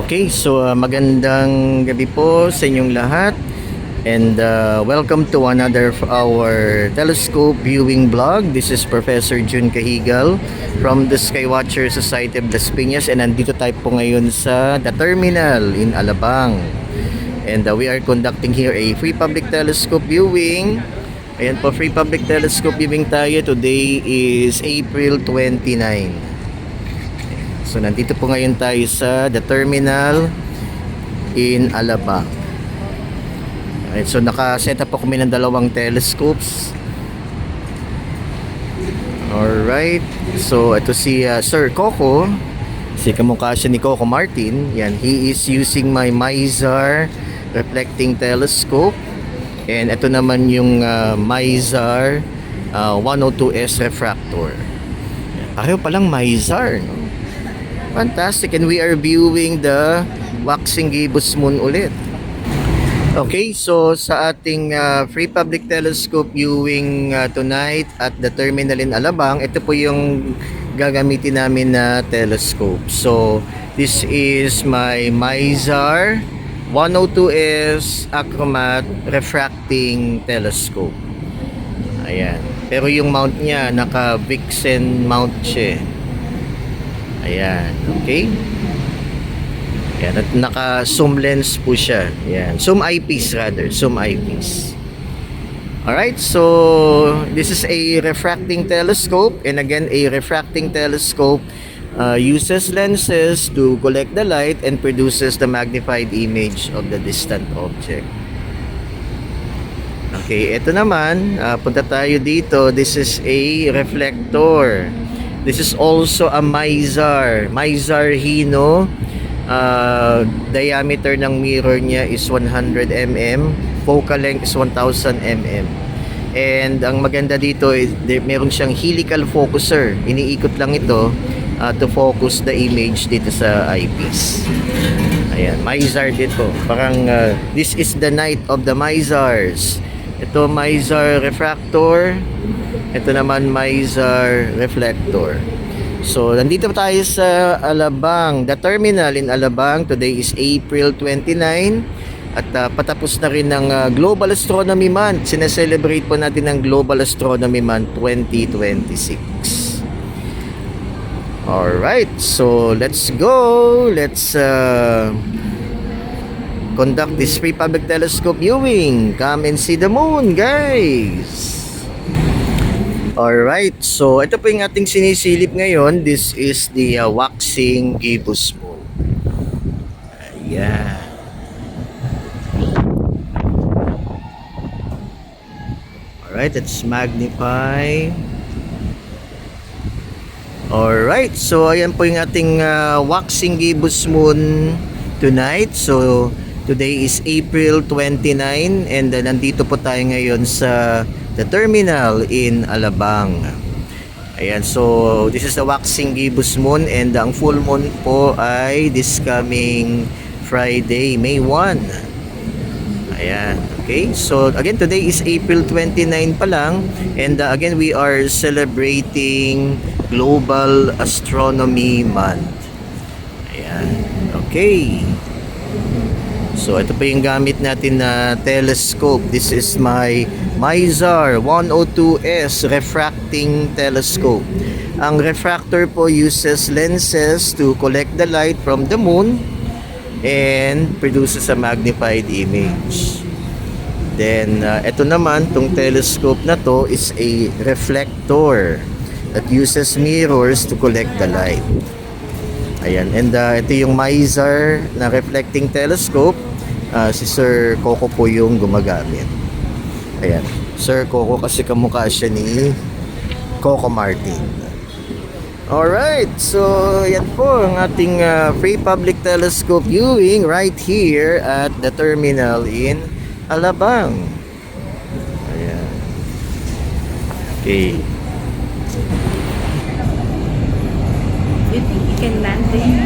Okay, so magandang gabi po sa inyong lahat and welcome to another of our telescope viewing blog. This is Professor Jun Cahigal from the Skywatcher Society of Las Piñas and nandito tayo po ngayon sa The Terminal in Alabang. And we are conducting here a free public telescope viewing. Ayan po, free public telescope viewing tayo. Today is April 29. So nandito po ngayon tayo sa The Terminal in Alabang. Alright, so naka-set up po kami ng dalawang telescopes. Alright, so ito si Sir Coco. Si kamukha siya ni Coco Martin. Yan, he is using my Mizar reflecting telescope. And ito naman yung Mizar 102S refractor. Pareho palang Mizar, no? Fantastic, and we are viewing the waxing gibbous moon ulit. Okay, so sa ating free public telescope viewing tonight at the terminal in Alabang, ito po yung gagamitin namin na telescope. So this is my Mizar 102S Achromat refracting telescope. Ayan, pero yung mount niya naka Vixen mount siya. Ayan, okay. Ayan, at naka-zoom lens po siya. Ayan, zoom eyepiece rather, zoom eyepiece. Alright, so this is a refracting telescope. And again, a refracting telescope uses lenses to collect the light and produces the magnified image of the distant object. Okay, ito naman, punta tayo dito. This is a reflector. This is also a Mizar Hino. Diameter ng mirror niya is 100 mm. Focal length is 1000 mm. And ang maganda dito is meron siyang helical focuser. Iniikot lang ito to focus the image dito sa eyepiece. Ayan, Mizar dito. Parang this is the night of the Mizars. Ito Mizar refractor. Ito naman Mizar reflector. So nandito tayo sa Alabang, The Terminal in Alabang. Today is April 29 at patapos na rin ng Global Astronomy Month. Sineselebrate po natin ang Global Astronomy Month 2026. Alright, so let's go. Let's conduct this free public telescope viewing. Come and see the moon, guys. Alright, so ito po yung ating sinisilip ngayon. This is the waxing gibbous moon. Ayan. Alright, let's magnify. Alright, so ayan po yung ating waxing gibbous moon tonight. So today is April 29 and nandito po tayo ngayon sa The Terminal in Alabang. Ayan, so this is the waxing gibbous moon and ang full moon po ay this coming Friday, May 1. Ayan, okay. So again, today is April 29 pa lang and again we are celebrating Global Astronomy Month. Ayan, okay. So ito pa yung gamit natin na telescope. This is my Mizar 102S refracting telescope. Ang refractor po uses lenses to collect the light from the moon and produces a magnified image. Then ito naman, tong telescope na to is a reflector that uses mirrors to collect the light. Ayan, and ito yung Mizar na reflecting telescope. Si Sir Coco po yung gumagamit. Ayan, Sir Coco kasi kamukha siya ni Coco Martin. Alright, so yan po ang ating free public telescope viewing right here at the terminal in Alabang. Ayan. Okay. You think you can land there?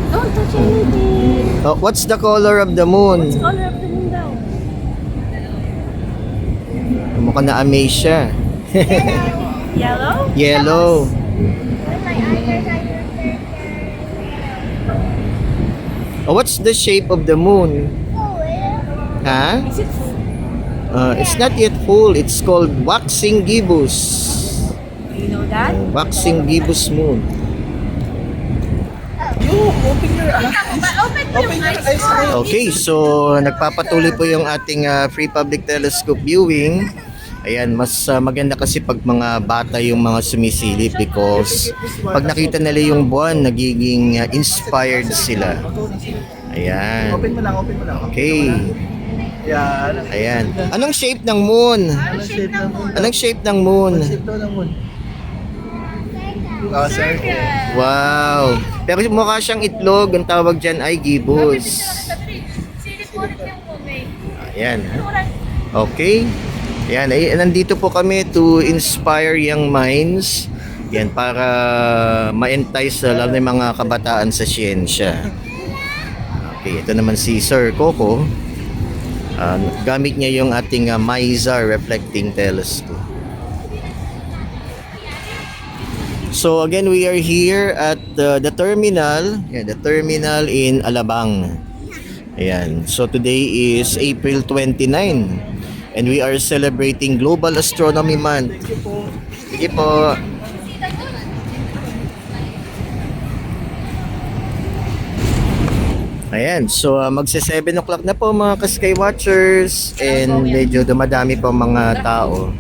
Don't touch anything. What's the color of the moon? What's color of the moon daw? Mukha na amaze siya. Yellow? Yellow. Where's my eye? Oh, what's the shape of the moon? Huh? Is it It's not yet full. It's called waxing gibbous. you know that? Waxing gibbous moon. Open your eyes. Okay, so nagpapatuloy po yung ating free public telescope viewing. Ayan, mas maganda kasi pag mga bata yung mga sumisilip because pag nakita nila yung buwan, nagiging inspired sila. Ayan. Open mo lang. Okay. Yan. Ayan. Anong shape ng moon? Ano shape ng moon? Anong shape ng moon? Shape daw ng moon. Circle. Wow. Pero mukha siyang itlog. Ang tawag dyan ay gibbous. Ayan. Okay. Ayan. Ay, nandito po kami to inspire young minds. Yan, para ma-entice lalo ng mga kabataan sa siyensya. Okay, ito naman si Sir Coco. Gamit niya yung ating MISAR reflecting telescope. So again, we are here at the terminal, the terminal in Alabang. Ayan. So today is April 29 and we are celebrating Global Astronomy Month. Sige po. Ayan, so magse 7 o'clock na po mga ka-Sky Watchers and medyo dumadami po mga tao.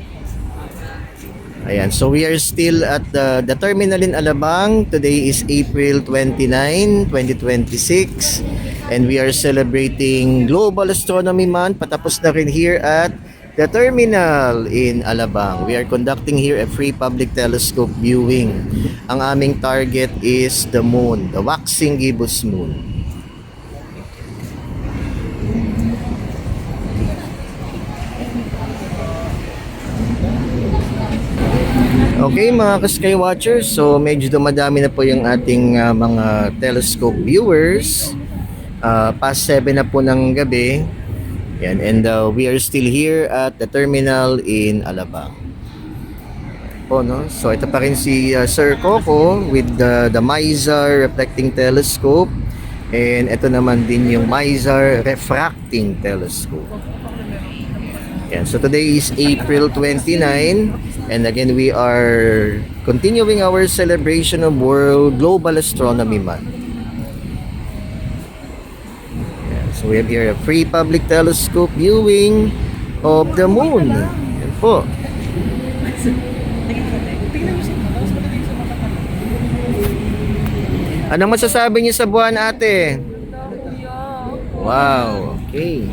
Ayan, so we are still at the terminal in Alabang. Today is April 29, 2026 and we are celebrating Global Astronomy Month. Patapos na rin here at the terminal in Alabang. We are conducting here a free public telescope viewing. Ang aming target is the moon, the waxing gibbous moon. Okay mga ka-Sky Watchers, so medyo dumadami na po yung ating mga telescope viewers. Past 7 na po ng gabi. Yan, and we are still here at the terminal in Alabang. Po, no? So ito pa rin si Sir Coco with the MISAR reflecting telescope. And ito naman din yung MISAR refracting telescope. Yan, so today is April 29 and again we are continuing our celebration of World Global Astronomy Month. Yan, so we have here a free public telescope viewing of the moon. Yan po. Anong masasabi niyo sa buwan, ate? Wow, okay.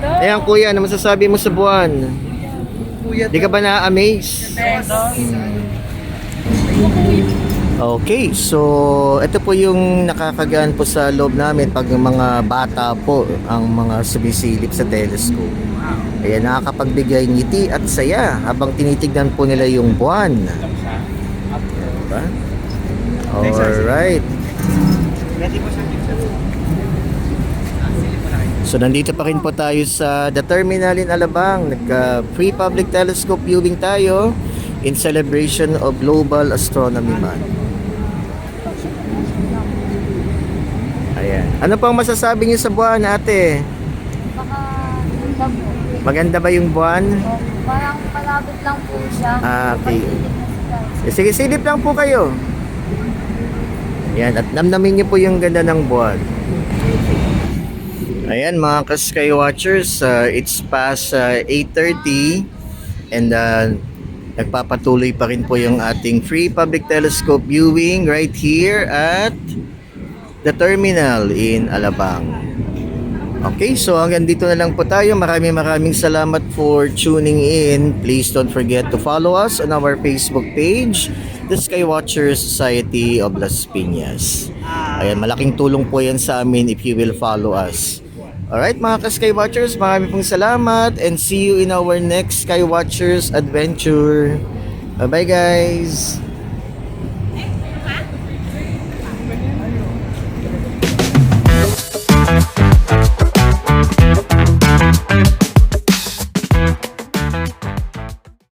Ayan kuya, ano masasabi mo sa buwan? Di ka ba na-amaze? Okay, so ito po yung nakakagaan po sa loob namin pag mga bata po ang mga sumisilip sa telescope. Ayan, nakakapagbigay ngiti at saya habang tinitignan po nila yung buwan. Diba? Alright. So nandito pa rin po tayo sa the terminal in Alabang. Nagka-free public telescope viewing tayo in celebration of Global Astronomy Month. Ayan. Ano pang masasabi niyo sa buwan, ate? Maganda po. Maganda ba yung buwan? Parang malapit lang po siya. Okay. Maliit na sky. Sige, silip lang po kayo. Ayan, at namnamin niyo po yung ganda ng buwan. Ayan mga ka-Sky Watchers, it's past 8:30 and nagpapatuloy pa rin po yung ating free public telescope viewing right here at the terminal in Alabang. Okay, so hanggang dito na lang po tayo. Maraming salamat for tuning in. Please don't forget to follow us on our Facebook page, the Sky Watchers Society of Las Piñas. Ayan, malaking tulong po yan sa amin if you will follow us. Alright mga ka-Sky Watchers, maraming pong salamat and see you in our next Sky Watchers adventure. Bye bye guys!